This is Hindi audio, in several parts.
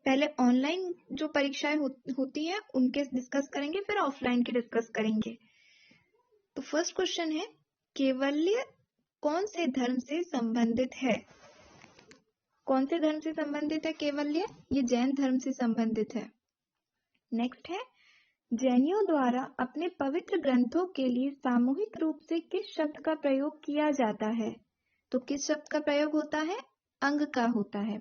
पहले ऑनलाइन जो परीक्षाएं होती हैं उनके डिस्कस करेंगे, फिर ऑफलाइन के डिस्कस करेंगे। तो फर्स्ट क्वेश्चन है, केवल्य कौन से धर्म से संबंधित है? कौन से धर्म से संबंधित है केवल्य? ये जैन धर्म से संबंधित है। नेक्स्ट है, जैनियों द्वारा अपने पवित्र ग्रंथों के लिए सामूहिक रूप से किस शब्द का प्रयोग किया जाता है? तो किस शब्द का प्रयोग होता है? अंग का होता है।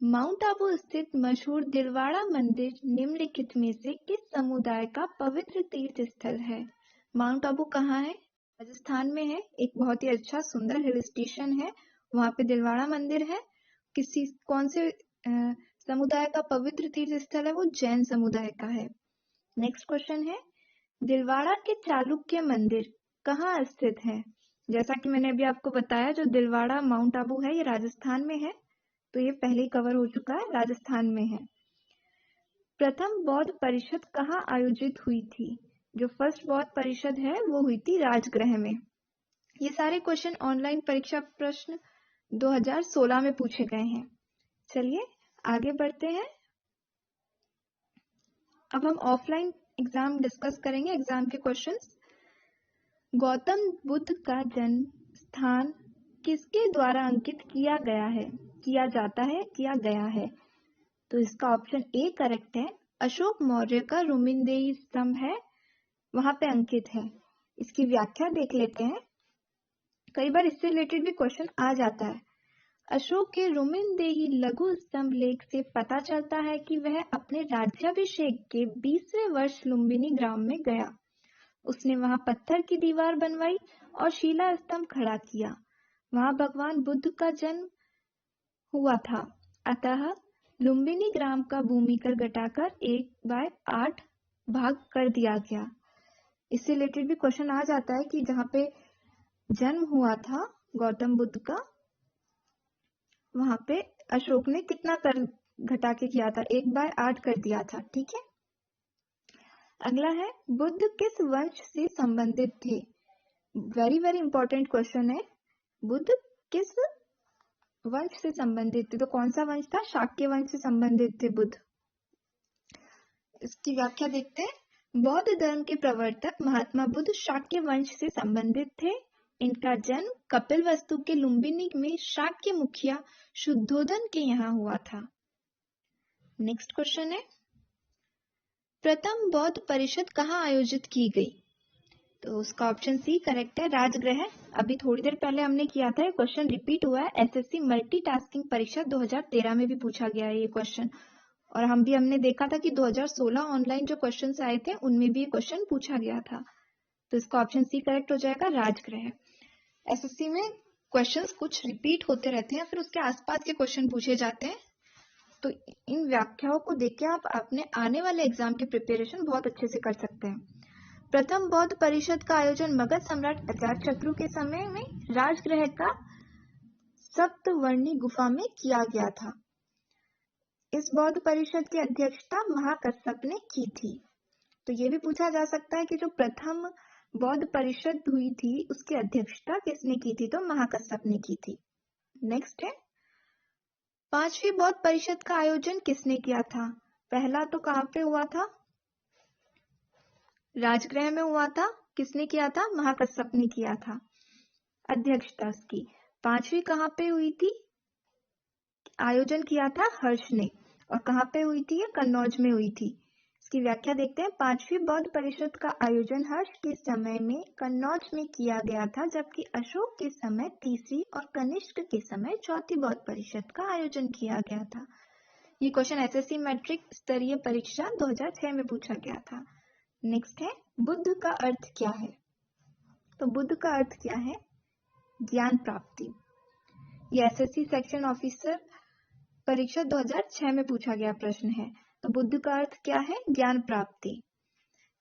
माउंट आबू स्थित मशहूर दिलवाड़ा मंदिर निम्नलिखित में से किस समुदाय का पवित्र तीर्थ स्थल है? माउंट आबू कहाँ है? राजस्थान में है। एक बहुत ही अच्छा सुंदर हिल स्टेशन है, वहां पे दिलवाड़ा मंदिर है। कौन से समुदाय का पवित्र तीर्थ स्थल है? वो जैन समुदाय का है। नेक्स्ट क्वेश्चन है, दिलवाड़ा के चालुक्य मंदिर कहाँ स्थित है? जैसा कि मैंने अभी आपको बताया, जो दिलवाड़ा माउंट आबू है ये राजस्थान में है, तो ये पहले ही कवर हो चुका है, राजस्थान में है। प्रथम बौद्ध परिषद कहाँ आयोजित हुई थी? जो फर्स्ट बौद्ध परिषद है वो हुई थी राजगृह में। ये सारे क्वेश्चन ऑनलाइन परीक्षा प्रश्न 2016 में पूछे गए हैं। चलिए आगे बढ़ते हैं। अब हम ऑफलाइन एग्जाम डिस्कस करेंगे, एग्जाम के क्वेश्चंस। गौतम बुद्ध का जन्म स्थान किसके द्वारा अंकित किया गया है? किया जाता है, किया गया है? तो इसका ऑप्शन ए करेक्ट है। अशोक मौर्य का रुमिनदेही स्तंभ है, वहां पे अंकित है। इसकी व्याख्या देख लेते हैं, कई बार इससे रिलेटेड भी क्वेश्चन आ जाता है। अशोक के रुमिनदेही लघु स्तंभ लेख से पता चलता है कि वह अपने राज्याभिषेक के 20वें वर्ष लुम्बिनी ग्राम में गया। उसने वहां पत्थर की दीवार बनवाई और शिला स्तंभ खड़ा किया। वहां भगवान बुद्ध का जन्म हुआ था। अतः लुम्बिनी ग्राम का भूमिकर घटाकर 1/8 भाग कर दिया गया। इससे रिलेटेड भी क्वेश्चन आ जाता है कि जहाँ पे जन्म हुआ था गौतम बुद्ध का, वहां पे अशोक ने कितना कर घटा के किया था? 1/8 कर दिया था। ठीक है। अगला है, बुद्ध किस वंश से संबंधित थे? वेरी वेरी इंपॉर्टेंट क्वेश्चन है। बुद्ध किस वंश से संबंधित थे? तो कौन सा वंश था? शाक्य वंश से संबंधित थे बुद्ध। इसकी व्याख्या देखते हैं। बौद्ध धर्म के प्रवर्तक महात्मा बुद्ध शाक्य वंश से संबंधित थे। इनका जन्म कपिलवस्तु के लुम्बिनी में शाक्य मुखिया शुद्धोधन के यहाँ हुआ था। नेक्स्ट क्वेश्चन है, प्रथम बौद्ध परिषद कहाँ आयोजित की गई? तो उसका ऑप्शन सी करेक्ट है, राजगृह। अभी थोड़ी देर पहले हमने किया था, क्वेश्चन रिपीट हुआ है। एसएससी मल्टीटास्किंग परीक्षा 2013 में भी पूछा गया है ये क्वेश्चन, और हमने देखा था कि 2016 ऑनलाइन जो क्वेश्चन आए थे उनमें भी ये क्वेश्चन पूछा गया था। तो इसका ऑप्शन सी करेक्ट हो जाएगा, राजगृह। एसएससी में क्वेश्चंस कुछ रिपीट होते रहते हैं, फिर उसके आसपास के क्वेश्चन पूछे जाते हैं। तो इन व्याख्याओं को देख के आप अपने आने वाले एग्जाम की प्रिपरेशन बहुत अच्छे से कर सकते हैं। प्रथम बौद्ध परिषद का आयोजन मगध सम्राट अजातशत्रु के समय में राजगृह का सप्तवर्णी गुफा में किया गया था। इस बौद्ध परिषद की अध्यक्षता महाकश्यप ने की थी। तो ये भी पूछा जा सकता है कि जो प्रथम बौद्ध परिषद हुई थी उसकी अध्यक्षता किसने की थी? तो महाकश्यप ने की थी। नेक्स्ट है, पांचवी बौद्ध परिषद का आयोजन किसने किया था? पहला तो कहाँ पे हुआ था? राजगृह में हुआ था। किसने किया था? महाकश्यप ने किया था, अध्यक्षता उसकी। पांचवी कहाँ पे हुई थी? आयोजन किया था हर्ष ने। और कहाँ पे हुई थी? ये कन्नौज में हुई थी। इसकी व्याख्या देखते हैं। पांचवी बौद्ध परिषद का आयोजन हर्ष के समय में कन्नौज में किया गया था, जबकि अशोक के समय तीसरी और कनिष्क के समय चौथी बौद्ध परिषद का आयोजन किया गया था। ये क्वेश्चन एसएससी मैट्रिक स्तरीय परीक्षा 2006 में पूछा गया था। नेक्स्ट है, बुद्ध का अर्थ क्या है? तो बुद्ध का अर्थ क्या है? ज्ञान प्राप्ति। ये एसएससी सेक्शन ऑफिसर परीक्षा 2006 में पूछा गया प्रश्न है। तो बुद्ध का अर्थ क्या है? ज्ञान प्राप्ति।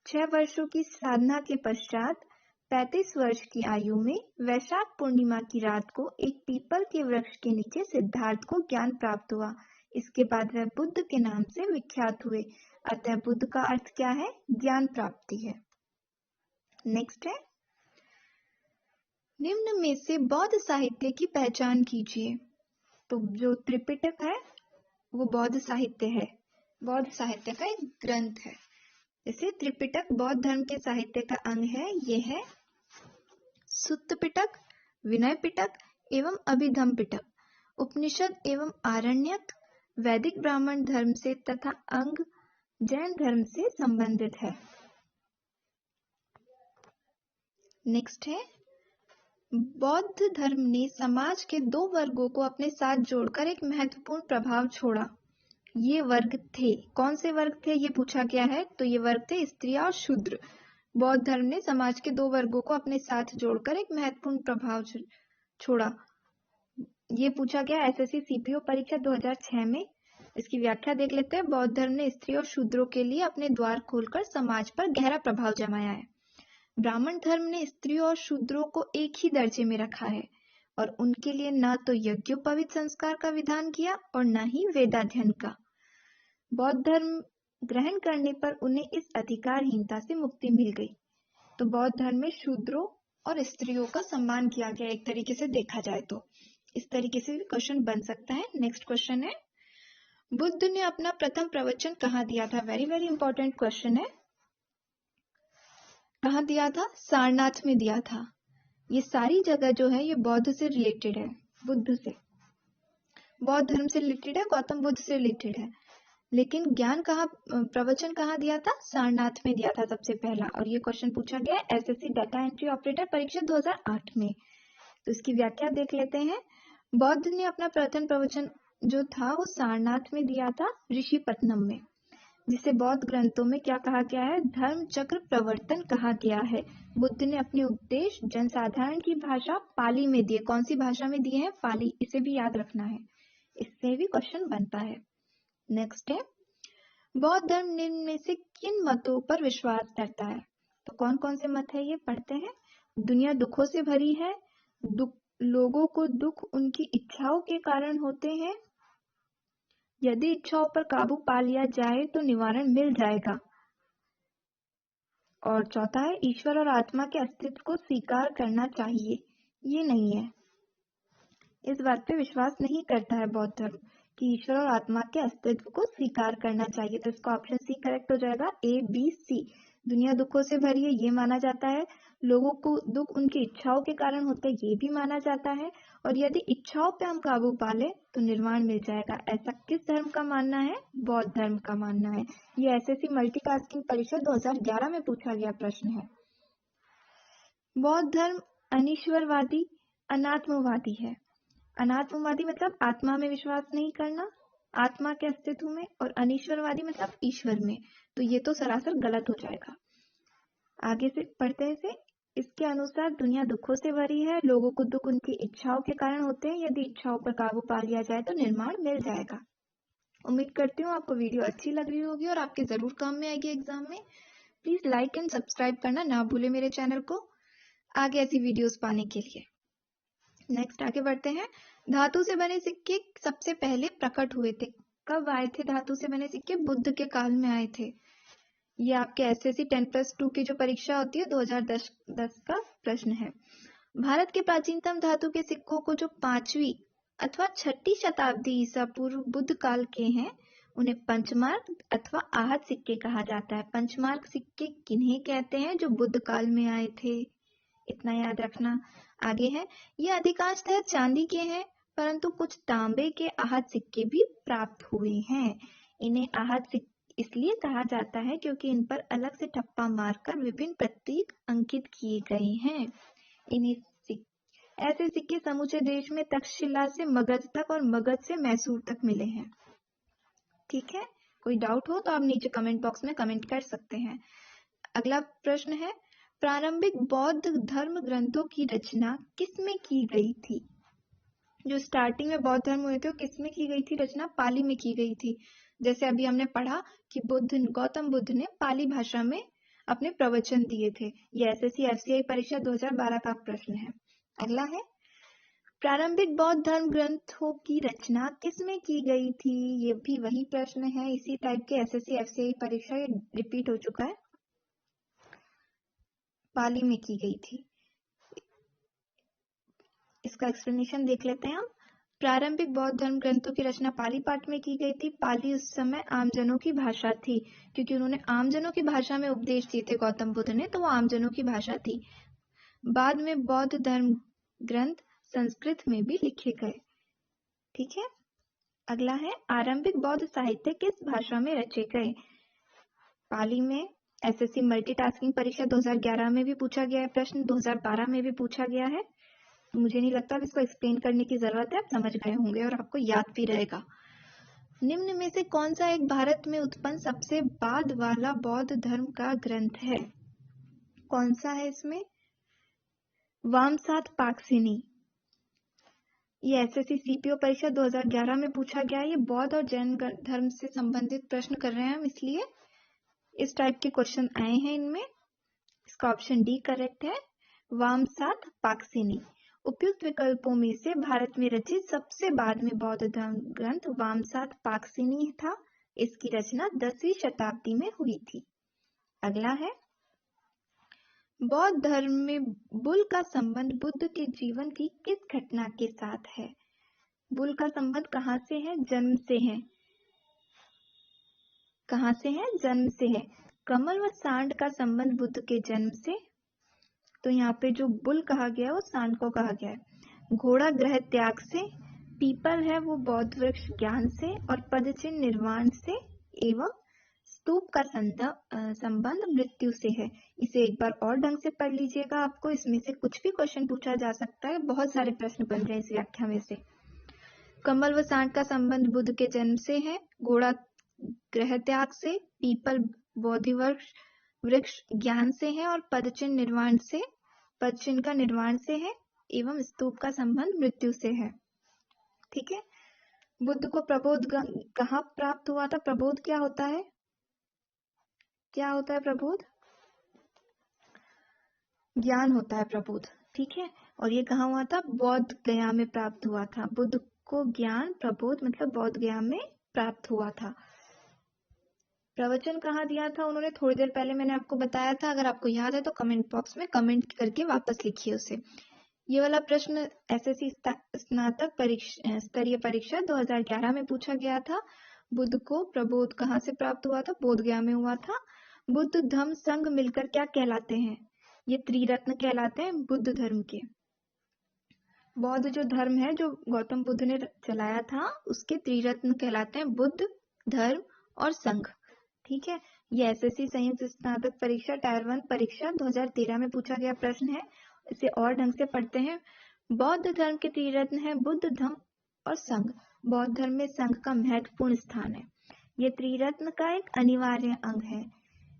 6 वर्षों की साधना के पश्चात 35 वर्ष की आयु में वैशाख पूर्णिमा की रात को एक पीपल के वृक्ष के नीचे सिद्धार्थ को ज्ञान प्राप्त हुआ। इसके बाद वह बुद्ध के नाम से विख्यात हुए। अतः बुद्ध का अर्थ क्या है? ज्ञान प्राप्ति है। नेक्स्ट है, निम्न में से बौद्ध साहित्य की पहचान कीजिए। तो जो त्रिपिटक है वो बौद्ध साहित्य है, बौद्ध साहित्य का एक ग्रंथ है। जैसे त्रिपिटक बौद्ध धर्म के साहित्य का अंग है, ये है सुत्त पिटक, विनय पिटक एवं अभिधम पिटक। उपनिषद एवं आरण्यक वैदिक ब्राह्मण धर्म से तथा अंग जैन धर्म से संबंधित है। नेक्स्ट है, बौद्ध धर्म ने समाज के दो वर्गों को अपने साथ जोड़कर एक महत्वपूर्ण प्रभाव छोड़ा। ये वर्ग थे, कौन से वर्ग थे ये पूछा गया है, तो ये वर्ग थे स्त्रियां और शूद्र। बौद्ध धर्म ने समाज के दो वर्गों को अपने साथ जोड़कर एक महत्वपूर्ण प्रभाव छोड़ा। ये पूछा गया एसएससी सीपीओ परीक्षा 2006 में। इसकी व्याख्या देख लेते हैं। बौद्ध धर्म ने स्त्री और शूद्रों के लिए अपने द्वार खोलकर समाज पर गहरा प्रभाव जमाया है। ब्राह्मण धर्म ने स्त्रियों और शूद्रों को एक ही दर्जे में रखा है और उनके लिए न तो यज्ञोपवीत संस्कार का विधान किया और न ही वेदाध्ययन का। बौद्ध धर्म ग्रहण करने पर उन्हें इस अधिकारहीनता से मुक्ति मिल गई। तो बौद्ध धर्म में शूद्रों और स्त्रियों का सम्मान किया गया, एक तरीके से देखा जाए तो। इस तरीके से भी क्वेश्चन बन सकता है। नेक्स्ट क्वेश्चन है, बुद्ध ने अपना प्रथम प्रवचन कहाँ दिया था? वेरी वेरी इंपॉर्टेंट क्वेश्चन है। कहाँ दिया था? सारनाथ में दिया था। ये सारी जगह जो है ये बौद्ध से रिलेटेड है, बुद्ध से, बौद्ध धर्म से रिलेटेड है, गौतम बुद्ध से रिलेटेड है। लेकिन ज्ञान कहाँ, प्रवचन कहाँ दिया था? सारनाथ में दिया था सबसे पहला। और ये क्वेश्चन पूछा गया एसएससी डाटा एंट्री ऑपरेटर परीक्षा 2008 में। तो इसकी व्याख्या देख लेते हैं। बौद्ध ने अपना प्रथम प्रवचन जो था वो सारनाथ में दिया था, ऋषिपत्तनम में, जिसे बौद्ध ग्रंथों में क्या कहा गया है? धर्म चक्र प्रवर्तन कहा गया है। बुद्ध ने अपने उपदेश जनसाधारण की भाषा पाली में दिए। कौन सी भाषा में दिए हैं? पाली। इसे भी याद रखना है, इससे भी क्वेश्चन बनता है। नेक्स्ट है, बौद्ध धर्म निम्न में से किन मतों पर विश्वास करता है? तो कौन कौन से मत है ये पढ़ते हैं। दुनिया दुखों से भरी है, लोगों को दुख उनकी इच्छाओं के कारण होते हैं, यदि इच्छाओं पर काबू पा लिया जाए तो निवारण मिल जाएगा। और चौथा है, ईश्वर और आत्मा के अस्तित्व को स्वीकार करना चाहिए। ये नहीं है, इस बात पे विश्वास नहीं करता है बौद्ध धर्म कि ईश्वर और आत्मा के अस्तित्व को स्वीकार करना चाहिए। तो इसका ऑप्शन सी करेक्ट हो जाएगा, ए बी सी। दुनिया दुखों से भरी है, ये माना जाता है। लोगों को दुख उनकी इच्छाओं के कारण होते हैं, ये भी माना जाता है। और यदि इच्छाओं पे हम काबू पा ले तो निर्वाण मिल जाएगा। ऐसा किस धर्म का मानना है? बौद्ध धर्म का मानना है। ये एसएससी मल्टीटास्किंग परीक्षा 2011 में पूछा गया प्रश्न है। बौद्ध धर्म अनीश्वरवादी अनात्मवादी है। अनात्मवादी मतलब आत्मा में विश्वास नहीं करना, आत्मा के अस्तित्व में, और अनीश्वरवादी मतलब ईश्वर में। तो ये तो सरासर गलत हो जाएगा। आगे से पढ़ते हैं इसे। इसके अनुसार दुनिया दुखों से भरी है, लोगों को दुख उनकी इच्छाओं के कारण होते हैं, यदि इच्छाओं पर काबू पा लिया जाए तो निर्वाण मिल जाएगा। उम्मीद करती हूँ आपको वीडियो अच्छी लग रही होगी और आपके जरूर काम में आएगी एग्जाम में। प्लीज लाइक एंड सब्सक्राइब करना ना भूले मेरे चैनल को, आगे ऐसी वीडियोस पाने के लिए। नेक्स्ट आगे बढ़ते हैं। धातु से बने सिक्के सबसे पहले प्रकट हुए थे। कब आए थे धातु से बने सिक्के? बुद्ध के काल में आए थे। ये आपके एसएससी 10+2 की जो परीक्षा होती है 2010 का प्रश्न है। भारत के प्राचीनतम धातु के सिक्कों को जो 5वीं अथवा 6ठी शताब्दी ईसा पूर्व बुद्ध काल के हैं, उन्हें पंचमार्क अथवा आहत सिक्के कहा जाता है। पंचमार्क सिक्के किन्हें कहते हैं? जो बुद्ध काल में आए थे, इतना याद रखना। आगे है, ये अधिकांशतः चांदी के हैं, परंतु कुछ तांबे के आहत सिक्के भी प्राप्त हुए हैं। इन्हें आहत सिक्के इसलिए कहा जाता है क्योंकि इन पर अलग से ठप्पा मारकर विभिन्न प्रतीक अंकित किए गए हैं। ऐसे सिक्के समूचे देश में तक्षशिला से मगध तक और मगध से मैसूर तक मिले हैं। ठीक है, कोई डाउट हो तो आप नीचे कमेंट बॉक्स में कमेंट कर सकते हैं। अगला प्रश्न है, प्रारंभिक बौद्ध धर्म ग्रंथों की रचना किसमें की गई थी? जो स्टार्टिंग में बौद्ध धर्म हुए थे वो किसमें की गई थी रचना? पाली में की गई थी। जैसे अभी हमने पढ़ा कि गौतम बुद्ध ने पाली भाषा में अपने प्रवचन दिए थे। ये एसएससी एफसीआई परीक्षा 2012 का प्रश्न है। अगला है, प्रारंभिक बौद्ध धर्म ग्रंथों की रचना किसमें की गई थी? ये भी वही प्रश्न है, इसी टाइप के एसएससी एफसीआई परीक्षा ये रिपीट हो चुका है। पाली में की गई थी। इसका एक्सप्लेनेशन देख लेते हैं हम। प्रारंभिक बौद्ध धर्म ग्रंथों की रचना पाली पाठ में की गई थी। पाली उस समय आमजनों की भाषा थी, क्योंकि उन्होंने आमजनों की भाषा में उपदेश दिए थे गौतम बुद्ध ने, तो वो आमजनों की भाषा थी। बाद में बौद्ध धर्म ग्रंथ संस्कृत में भी लिखे गए। ठीक है, अगला है आरंभिक बौद्ध साहित्य किस भाषा में रचे गए। पाली में। एसएससी मल्टीटास्किंग परीक्षा 2011 में भी पूछा गया है प्रश्न, 2012 में भी पूछा गया है। मुझे नहीं लगता इसको एक्सप्लेन करने की जरूरत है, आप समझ गए होंगे और आपको याद भी रहेगा। निम्न में से कौन सा एक भारत में उत्पन्न सबसे बाद वाला बौद्ध धर्म का ग्रंथ है? कौन सा है इसमें? वामसात पाक्सिनी। ये एसएससी सीपीओ परीक्षा 2011 में पूछा गया है। ये बौद्ध और जैन धर्म से संबंधित प्रश्न कर रहे हैं हम, इसलिए इस टाइप के क्वेश्चन आए हैं इनमें। इसका ऑप्शन डी करेक्ट है, वामसात पाक्सिनी। उपयुक्त विकल्पों में से भारत में रचित सबसे बाद में बौद्ध धर्म ग्रंथ वामसात पाक्सिनी था। इसकी रचना 10वीं शताब्दी में हुई थी। अगला है बौद्ध धर्म में बुल का संबंध बुद्ध के जीवन की किस घटना के साथ है? बुल का संबंध कहाँ से है? जन्म से है। कहाँ से है? जन्म से है। कमल व सांड का संबंध बुद्ध के जन्म से, तो यहाँ पे जो बुल कहा गया है वो सांड को कहा गया है। घोड़ा ग्रह त्याग से, पीपल है वो बौद्ध वृक्ष ज्ञान से और पदचिन्ह निर्वाण से, एवं स्तूप का संबंध मृत्यु से है। इसे एक बार और ढंग से पढ़ लीजिएगा, आपको इसमें से कुछ भी क्वेश्चन पूछा जा सकता है। बहुत सारे प्रश्न बन रहे हैं इस व्याख्या में से। कमल व सांड का संबंध बुद्ध के जन्म से है, घोड़ा ग्रह त्याग से, पीपल बोधि वृक्ष ज्ञान से है और पदचिन्ह निर्वाण से, पदचिन्ह का निर्वाण से है, एवं स्तूप का संबंध मृत्यु से है। ठीक है, बुद्ध को प्रबोध कहाँ प्राप्त हुआ था? प्रबोध क्या होता है? क्या होता है प्रबोध? ज्ञान होता है प्रबोध। ठीक है, और ये कहाँ हुआ था? बौद्ध गया में प्राप्त हुआ था। बुद्ध को ज्ञान प्रबोध मतलब बौद्ध गया में प्राप्त हुआ था। प्रवचन कहाँ दिया था उन्होंने? थोड़ी देर पहले मैंने आपको बताया था, अगर आपको याद है तो कमेंट बॉक्स में कमेंट करके वापस लिखिए उसे। ये वाला प्रश्न एसएससी स्नातक स्तरीय परीक्षा 2011 में पूछा गया था। बुद्ध को प्रबोध कहाँ से प्राप्त हुआ था? बोध गया में हुआ था। बुद्ध धम्म संघ मिलकर क्या कहलाते हैं? ये त्रिरत्न कहलाते हैं बुद्ध धर्म के। बौद्ध जो धर्म है जो गौतम बुद्ध ने चलाया था उसके त्रिरत्न कहलाते हैं बुद्ध, धर्म और संघ। ठीक है, ये एसएससी संयुक्त स्नातक परीक्षा टायर 1 परीक्षा 2013 में पूछा गया प्रश्न है। इसे और ढंग से पढ़ते हैं। बौद्ध धर्म के त्रिरत्न है बुद्ध, धम्म और संघ। बौद्ध धर्म में संघ का महत्वपूर्ण स्थान है। ये त्रिरत्न का एक अनिवार्य अंग है।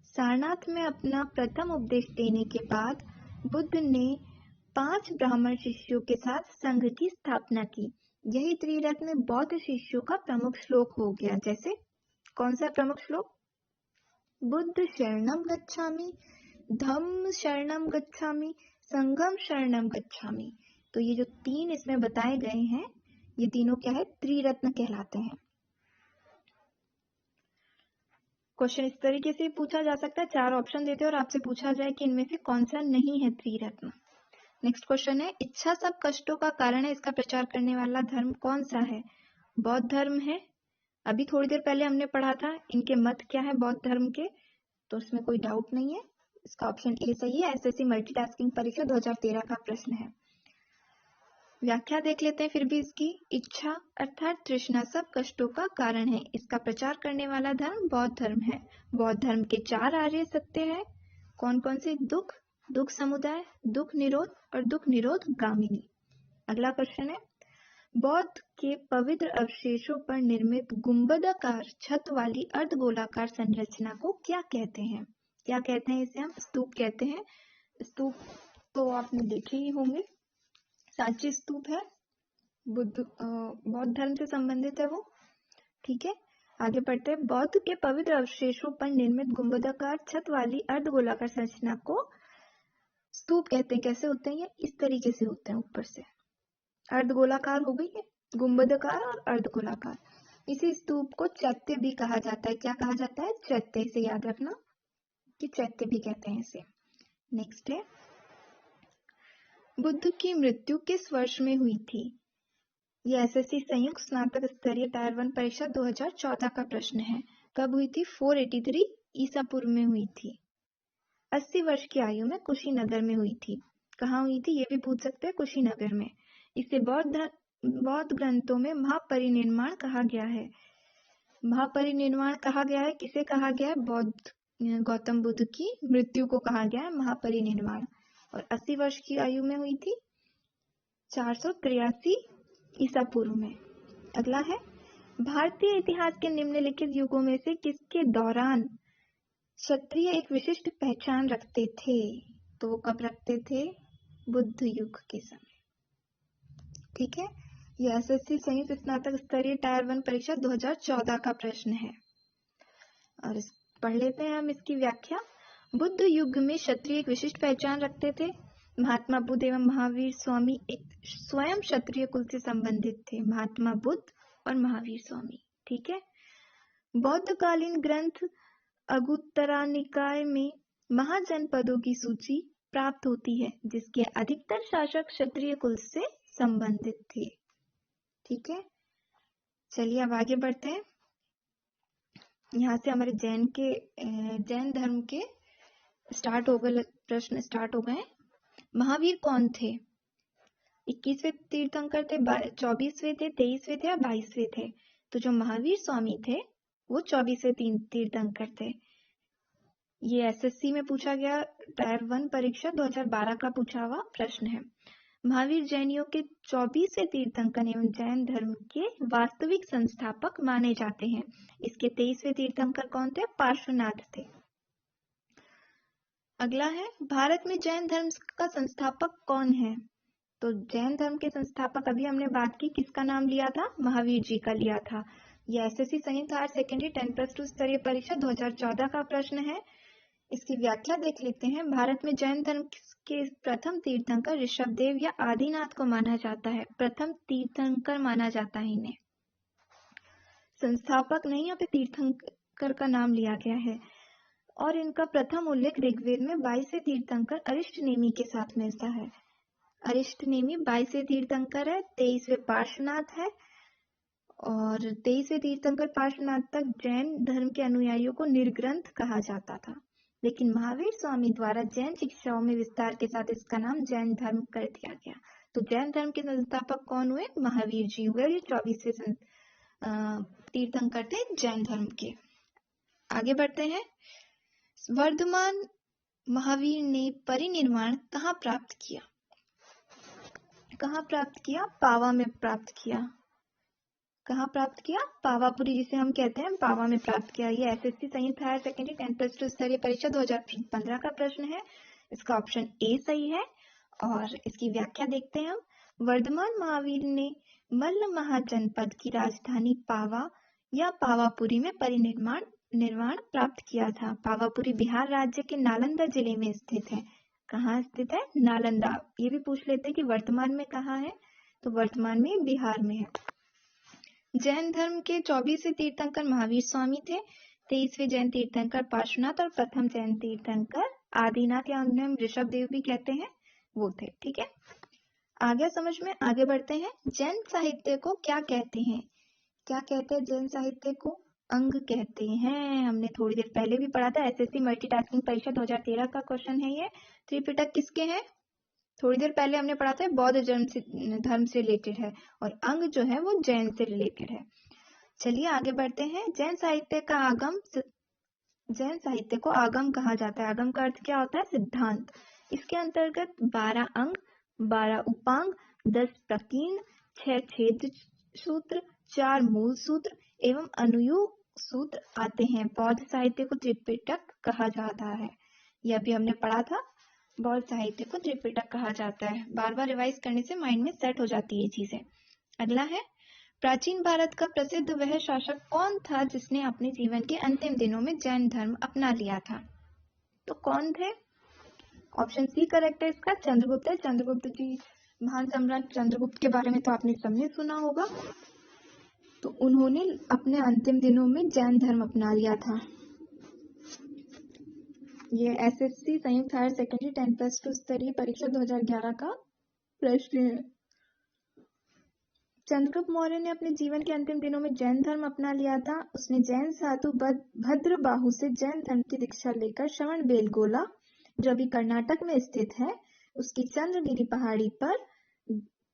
सारनाथ में अपना प्रथम उपदेश देने के बाद बुद्ध ने 5 ब्राह्मण शिष्यों के साथ संघ की स्थापना की। यही त्रिरत्न बौद्ध शिष्यों का प्रमुख श्लोक हो गया। जैसे कौन सा प्रमुख श्लोक? बुद्ध शरणम गच्छामि, धम्म शरणम गच्छामि, संघम शरणम गच्छामि। तो ये जो 3 इसमें बताए गए हैं ये तीनों क्या है? त्रिरत्न कहलाते हैं। क्वेश्चन इस तरीके से पूछा जा सकता है, 4 ऑप्शन देते हैं और आपसे पूछा जाए कि इनमें से कौन सा नहीं है त्रिरत्न। नेक्स्ट क्वेश्चन है, इच्छा सब कष्टों का कारण है, इसका प्रचार करने वाला धर्म कौन सा है? बौद्ध धर्म है। अभी थोड़ी देर पहले हमने पढ़ा था इनके मत क्या है बौद्ध धर्म के, तो इसमें कोई डाउट नहीं है। इसका ऑप्शन ए सही है। एसएससी मल्टीटास्किंग परीक्षा 2013 का प्रश्न है। व्याख्या देख लेते हैं फिर भी इसकी। इच्छा अर्थात तृष्णा सब कष्टों का कारण है। इसका प्रचार करने वाला धर्म बौद्ध धर्म है। बौद्ध धर्म के 4 आर्य सत्य है। कौन कौन से? दुख, दुख समुदाय, दुख निरोध और दुख निरोध गामिनी। अगला क्वेश्चन है, बौद्ध के पवित्र अवशेषों पर निर्मित गुंबदाकार छत वाली अर्धगोलाकार संरचना को क्या कहते हैं? क्या कहते हैं? इसे हम स्तूप कहते हैं। स्तूप तो आपने देखे ही होंगे, सांची स्तूप है, बौद्ध धर्म से संबंधित है वो। ठीक है, आगे बढ़ते हैं। बौद्ध के पवित्र अवशेषों पर निर्मित गुंबदाकार छत वाली अर्धगोलाकार संरचना को स्तूप कहते हैं। कैसे होते हैं ये? इस तरीके से होते हैं, ऊपर से अर्धगोलाकार हो गई है, गुंबदाकार और अर्धगोलाकार। इसी स्तूप को चैत्य भी कहा जाता है। क्या कहा जाता है? चैत्य। से याद रखना कि चैत्य भी कहते हैं इसे। नेक्स्ट है, बुद्ध की मृत्यु किस वर्ष में हुई थी? ये एसएससी संयुक्त स्नातक स्तरीय टायर 1 परीक्षा 2014 का प्रश्न है। कब हुई थी? 483 ईसा पूर्व में हुई थी। 80 वर्ष की आयु में कुशीनगर में हुई थी। कहाँ हुई थी? ये भी पूछ सकते हैं, कुशीनगर में। इसे बौद्ध ग्रंथों में महापरिनिर्वाण कहा गया है। महापरिनिर्वाण कहा गया है, किसे कहा गया है? गौतम बुद्ध की मृत्यु को कहा गया है महापरिनिर्वाण। और 80 वर्ष की आयु में हुई थी 483 ईसा पूर्व में। अगला है, भारतीय इतिहास के निम्नलिखित युगों में से किसके दौरान क्षत्रिय एक विशिष्ट पहचान रखते थे? तो वो कब रखते थे? बुद्ध युग के समय। ठीक है, यह एसएससी संयुक्त स्नातक स्तरीय टायर 1 परीक्षा 2014 का प्रश्न है। और पढ़ लेते हैं हम इसकी व्याख्या। बुद्ध युग में क्षत्रिय एक विशिष्ट पहचान रखते थे। महात्मा बुद्ध एवं महावीर स्वामी एक स्वयं क्षत्रिय कुल से संबंधित थे। महात्मा बुद्ध और महावीर स्वामी। ठीक है, बौद्धकालीन ग्रंथ अंगुत्तरा निकाय में महाजनपदों की सूची प्राप्त होती है, जिसके अधिकतर शासक क्षत्रिय कुल से संबंधित थे। ठीक है, चलिए अब आगे बढ़ते हैं। यहाँ से हमारे जैन धर्म के प्रश्न स्टार्ट हो गए। महावीर कौन थे? 21वें तीर्थंकर थे, 24वें थे, 23वें थे या 22वें थे? तो जो महावीर स्वामी थे वो 24वें तीर्थंकर थे। ये एसएससी में पूछा गया टायर 1 परीक्षा 2012 का पूछा हुआ प्रश्न है। महावीर जैनियों के 24वें तीर्थंकर एवं जैन धर्म के वास्तविक संस्थापक माने जाते हैं। इसके 23वें तीर्थंकर कौन थे? पार्श्वनाथ थे। अगला है, भारत में जैन धर्म का संस्थापक कौन है? तो जैन धर्म के संस्थापक अभी हमने बात की, किसका नाम लिया था? महावीर जी का लिया था। यह एसएससी संयुक्त हायर सेकेंडरी 10+2 स्तरीय परीक्षा 2014 का प्रश्न है। इसकी व्याख्या देख लेते हैं। भारत में जैन धर्म के प्रथम तीर्थंकर ऋषभदेव या आदिनाथ को माना जाता है। प्रथम तीर्थंकर माना जाता है इन्हें, संस्थापक नहीं, यहाँ पे तीर्थंकर का नाम लिया गया है। और इनका प्रथम उल्लेख ऋग्वेद में 22वें तीर्थंकर अरिष्टनेमि के साथ मिलता है। अरिष्टनेमि 22वें तीर्थंकर है, 23वें पार्श्वनाथ है। और 23वें तीर्थंकर पार्श्वनाथ तक जैन धर्म के अनुयायियों को निर्ग्रंथ कहा जाता था, लेकिन महावीर स्वामी द्वारा जैन शिक्षाओं में विस्तार के साथ इसका नाम जैन धर्म कर दिया गया। तो जैन धर्म के संस्थापक कौन हुए? महावीर जी हुए। ये 24वें तीर्थंकर थे जैन धर्म के। आगे बढ़ते हैं। वर्धमान महावीर ने परिनिर्वाण कहाँ प्राप्त किया? कहाँ प्राप्त किया? पावा में प्राप्त किया। कहाँ प्राप्त किया? पावापुरी, जिसे हम कहते हैं, पावा में प्राप्त किया। ये एसएससी संयुक्त हायर सेकेंडरी 10+2 स्तरीय परीक्षा 2015 का प्रश्न है। इसका ऑप्शन ए सही है। और इसकी व्याख्या देखते हैं हम। वर्धमान महावीर ने मल्ल महाजनपद की राजधानी पावा या पावापुरी में परिनिर्वाण प्राप्त किया था। पावापुरी बिहार राज्य के नालंदा जिले में स्थित है। कहाँ स्थित है? नालंदा। ये भी पूछ लेते हैं कि वर्तमान में कहाँ है, तो वर्तमान में बिहार में है। जैन धर्म के 24वें तीर्थंकर महावीर स्वामी थे, 23वें जैन तीर्थंकर पार्श्वनाथ और प्रथम जैन तीर्थंकर आदिनाथ या उन्हें ऋषभदेव भी कहते हैं, वो थे। ठीक है, आगे समझ में। आगे बढ़ते हैं। जैन साहित्य को क्या कहते हैं? क्या कहते हैं जैन साहित्य को? अंग कहते हैं। हमने थोड़ी देर पहले भी पढ़ा था, एसएससी मल्टीटास्किंग परीक्षा 2013 का क्वेश्चन है ये। त्रिपिटक किसके हैं? थोड़ी देर पहले हमने पढ़ा था, बौद्ध धर्म से रिलेटेड है, और अंग जो है वो जैन से रिलेटेड है। चलिए आगे बढ़ते हैं। जैन साहित्य को आगम कहा जाता है। आगम का अर्थ क्या होता है? सिद्धांत। इसके अंतर्गत 12 अंग, 12 उपांग, 10 प्रकीर्ण, 6 छेद सूत्र, 4 मूल सूत्र एवं अनुयूह सूत्र आते हैं। बौद्ध साहित्य को त्रिपिटक कहा जाता है। यह भी हमने पढ़ा था, बौद्ध साहित्य को त्रिपिटक कहा जाता है। बार बार रिवाइज करने से माइंड में सेट हो जाती है चीजें। अगला है, प्राचीन भारत का प्रसिद्ध वह शासक कौन था जिसने अपने जीवन के अंतिम दिनों में जैन धर्म अपना लिया था? तो कौन थे? ऑप्शन सी करेक्ट है इसका, चंद्रगुप्त है। चंद्रगुप्त जी, महान सम्राट चंद्रगुप्त के बारे में तो आपने सबने सुना होगा। तो उन्होंने अपने अंतिम दिनों में जैन धर्म अपना लिया था। ये एसएससी संयुक्त हायर सेकेंडरी 10+2 स्तरीय परीक्षा 2011 का प्रश्न है। चंद्रगुप्त मौर्य ने अपने जीवन के अंतिम दिनों में जैन धर्म अपना लिया था। उसने जैन साधु भद्रबाहु से जैन धर्म की दीक्षा लेकर श्रवणबेलगोला, जो अभी कर्नाटक में स्थित है, उसकी चंद्रगिरी पहाड़ी पर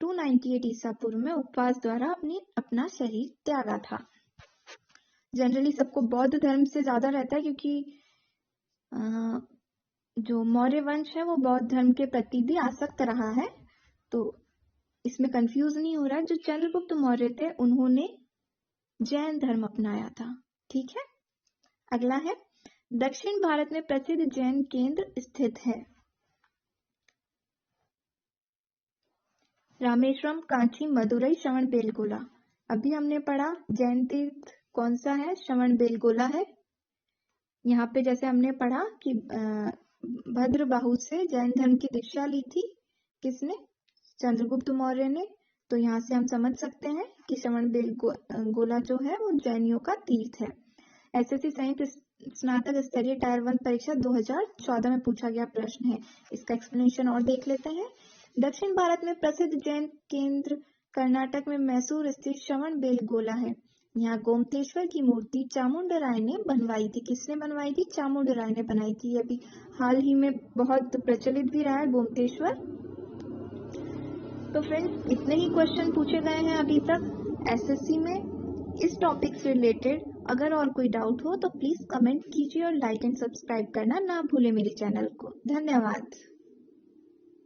298 ईसा पूर्व में उपवास द्वारा अपना शरीर त्यागा था। जनरली सबको बौद्ध धर्म से ज्यादा रहता है, क्योंकि जो मौर्य वंश है वो बौद्ध धर्म के प्रति भी आसक्त रहा है, तो इसमें कंफ्यूज नहीं हो रहा है। जो चंद्रगुप्त मौर्य थे उन्होंने जैन धर्म अपनाया था। ठीक है, अगला है, दक्षिण भारत में प्रसिद्ध जैन केंद्र स्थित है। रामेश्वरम, कांची, मदुरई, श्रवणबेलगोला। अभी हमने पढ़ा जैन तीर्थ कौन सा है, श्रवणबेलगोला है। यहाँ पे जैसे हमने पढ़ा कि भद्रबाहु से जैन धर्म की दीक्षा ली थी, किसने, चंद्रगुप्त मौर्य ने। तो यहाँ से हम समझ सकते हैं कि श्रवणबेलगोला जो है वो जैनियों का तीर्थ है। एसएससी संयुक्त स्नातक स्तरीय टायर 1 परीक्षा 2014 में पूछा गया प्रश्न है। इसका एक्सप्लेनेशन और देख लेते हैं। दक्षिण भारत में प्रसिद्ध जैन केंद्र कर्नाटक में मैसूर स्थित श्रवणबेलगोला है। यहाँ गोमतेश्वर की मूर्ति चामुंडा राय ने बनवाई थी। किसने बनवाई थी, चामुंडा राय ने बनाई थी। अभी हाल ही में बहुत प्रचलित भी रहा है गोमतेश्वर। तो फ्रेंड्स, इतने ही क्वेश्चन पूछे गए हैं अभी तक एसएससी में इस टॉपिक से रिलेटेड। अगर और कोई डाउट हो तो प्लीज कमेंट कीजिए और लाइक एंड सब्सक्राइब करना ना भूले मेरे चैनल को। धन्यवाद।